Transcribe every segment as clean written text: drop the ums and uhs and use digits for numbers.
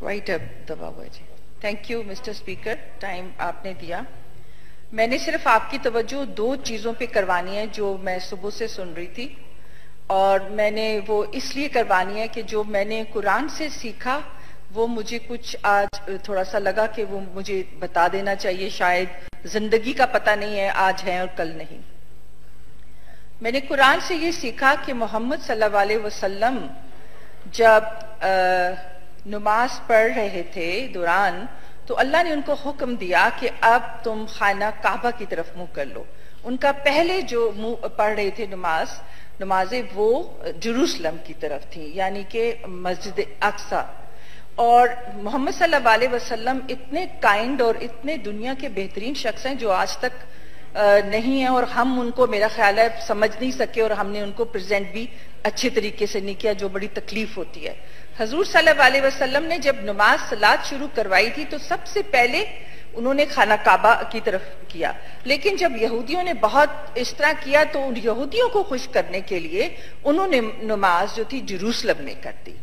White दबा हुआ है जी। Thank you mister speaker, time आपने दिया। मैंने सिर्फ आपकी तवज्जो दो चीजों पे करवानी है जो मैं सुबह से सुन रही थी, और मैंने वो इसलिए करवानी है कि जो मैंने कुरान से सीखा वो मुझे कुछ आज थोड़ा सा लगा कि वो मुझे बता देना चाहिए। शायद जिंदगी का पता नहीं है, आज है और कल नहीं। मैंने कुरान से ये सीखा कि मोहम्मद सल्लल्लाहु अलैहि वसल्लम जब नमाज पढ़ रहे थे दौरान, तो अल्लाह ने उनको हुक्म दिया कि अब तुम खाना काबा की तरफ मुंह कर लो। उनका पहले जो मुंह पढ़ रहे थे नमाजें वो जेरूसलम की तरफ थी, यानी कि मस्जिद अक्सा। और मोहम्मद सल्लल्लाहु अलैहि वसल्लम इतने काइंड और इतने दुनिया के बेहतरीन शख्स हैं जो आज तक नहीं है, और हम उनको मेरा ख्याल है समझ नहीं सके, और हमने उनको प्रेजेंट भी अच्छे तरीके से नहीं किया, जो बड़ी तकलीफ होती है। हजूर सल्लल्लाहु अलैहि वसल्लम ने जब नमाज सलात शुरू करवाई थी तो सबसे पहले उन्होंने खाना काबा की तरफ किया, लेकिन जब यहूदियों ने बहुत इस तरह किया तो उन यहूदियों को खुश करने के लिए उन्होंने नमाज जो थी जेरूसलम में कर दी,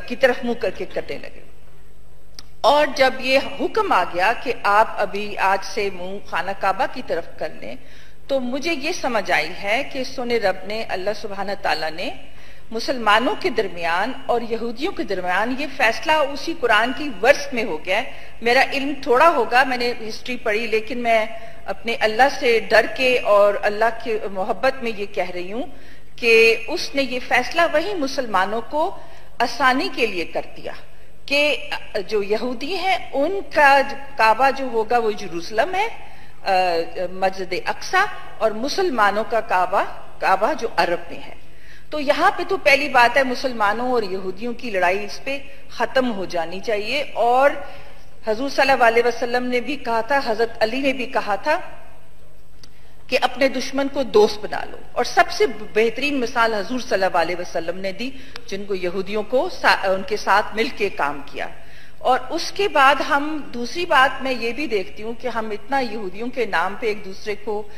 की तरफ मुंह करके करने लगे। और जब ये हुक्म आ गया कि आप अभी आज से मुंह खाना काबा की तरफ कर लें, तो मुझे ये समझ आई है कि सुने रब ने, अल्लाह सुब्हान ताला ने मुसलमानों के दरमियान और यहूदियों के दरमियान ये फैसला उसी कुरान की वर्स में हो गया है। मेरा इल्म थोड़ा होगा, मैंने हिस्ट्री पढ़ी, लेकिन मैं अपने अल्लाह से डर के और अल्लाह की मोहब्बत में ये कह रही हूं कि उसने ये फैसला वही मुसलमानों को आसानी के लिए कर दिया कि जो यहूदी हैं उनका काबा जो होगा वो जेरूसलम है, मस्जिद अक्सा, और मुसलमानों का काबा जो अरब में है। तो यहाँ पे तो पहली बात है मुसलमानों और यहूदियों की लड़ाई इस पे खत्म हो जानी चाहिए। और हजूर सल्लल्लाहु अलैहि वसल्लम ने भी कहा था, हजरत अली ने भी कहा था कि अपने दुश्मन को दोस्त बना लो, और सबसे बेहतरीन मिसाल हजूर सल्लल्लाहु अलैहि वसल्लम ने दी, जिनको यहूदियों को उनके साथ मिलके काम किया। और उसके बाद हम दूसरी बात मैं ये भी देखती हूँ कि हम इतना यहूदियों के नाम पे एक दूसरे को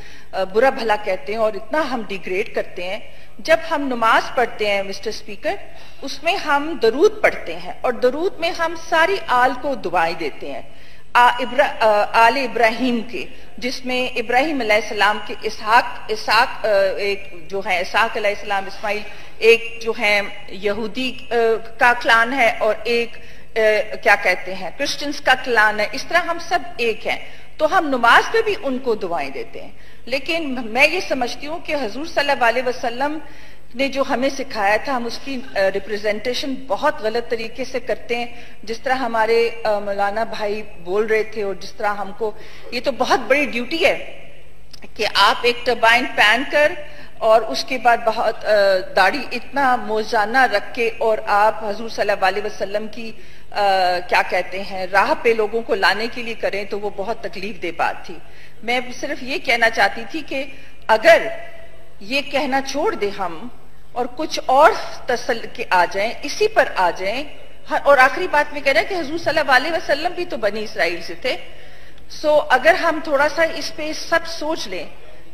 बुरा भला कहते हैं और इतना हम डिग्रेड करते हैं। जब हम नमाज पढ़ते हैं मिस्टर स्पीकर, उसमें हम दरूद पढ़ते हैं, और दरूद में हम सारी आल को दुआएं देते हैं, आले इब्राहिम के, जिसमें इब्राहिम अलैहिस्सलाम के इसहाक एक जो है इसहाक अलैहिस्सलाम, इस्माइल एक जो है यहूदी का क्लान है, और एक क्या कहते हैं क्रिश्चियंस का क्लान है। इस तरह हम सब एक हैं, तो हम नमाज पे भी उनको दुआएं देते हैं। लेकिन मैं ये समझती हूँ कि हजूर सल्लल्लाहु अलैहि वसल्लम ने जो हमें सिखाया था, हम उसकी रिप्रेजेंटेशन बहुत गलत तरीके से करते हैं। जिस तरह हमारे मौलाना भाई बोल रहे थे, और जिस तरह हमको, ये तो बहुत बड़ी ड्यूटी है कि आप एक टर्बाइन पहन कर और उसके बाद बहुत दाढ़ी इतना मोजाना रख के और आप हजूर सल्लल्लाहु अलैहि वसल्लम की क्या कहते हैं राह पे लोगों को लाने के लिए करें, तो वो बहुत तकलीफ दे बात थी। मैं सिर्फ ये कहना चाहती थी कि अगर ये कहना छोड़ दे हम और कुछ और तसल के आ जाएं, इसी पर आ जाएं। और आखिरी बात में कह रहा है कि हजूर सल्लल्लाहु अलैहि वसल्लम भी तो बनी इसराइल से थे। सो अगर हम थोड़ा सा इस पे सब सोच लें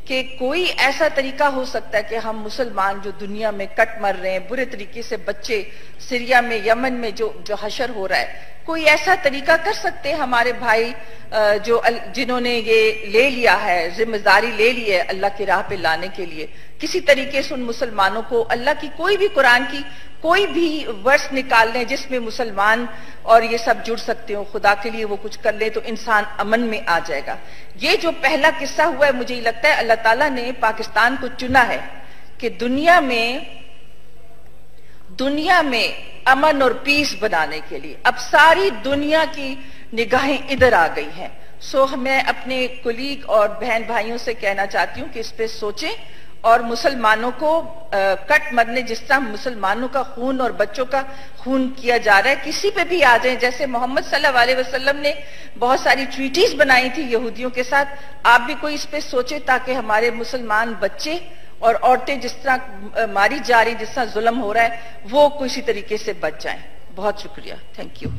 कि कोई ऐसा तरीका हो सकता है कि हम मुसलमान जो दुनिया में कट मर रहे हैं बुरे तरीके से, बच्चे सीरिया में, यमन में जो हशर हो रहा है, कोई ऐसा तरीका कर सकते हैं हमारे भाई जिन्होंने ये ले लिया है, जिम्मेदारी ले ली है अल्लाह की राह पे लाने के लिए, किसी तरीके से उन मुसलमानों को अल्लाह की कोई भी कुरान की कोई भी वर्स निकाल लें जिसमें मुसलमान और ये सब जुड़ सकते हो, खुदा के लिए वो कुछ कर ले, तो इंसान अमन में आ जाएगा। ये जो पहला किस्सा हुआ है, मुझे लगता है अल्लाह ताला ने पाकिस्तान को चुना है कि दुनिया में अमन और पीस बनाने के लिए। अब सारी दुनिया की निगाहें इधर आ गई हैं। सो मैं अपने कुलीग और बहन भाइयों से कहना चाहती हूँ कि इस पे सोचें, और मुसलमानों को कट मरने, जिस तरह मुसलमानों का खून और बच्चों का खून किया जा रहा है, किसी पे भी आ जाए। जैसे मोहम्मद सल्लल्लाहु अलैहि वसल्लम ने बहुत सारी ट्रीटीज बनाई थी यहूदियों के साथ, आप भी कोई इस पे सोचे ताकि हमारे मुसलमान बच्चे और औरतें जिस तरह मारी जा रही, जिस तरह जुल्म हो रहा है, वो किसी तरीके से बच जाएं। बहुत शुक्रिया, थैंक यू।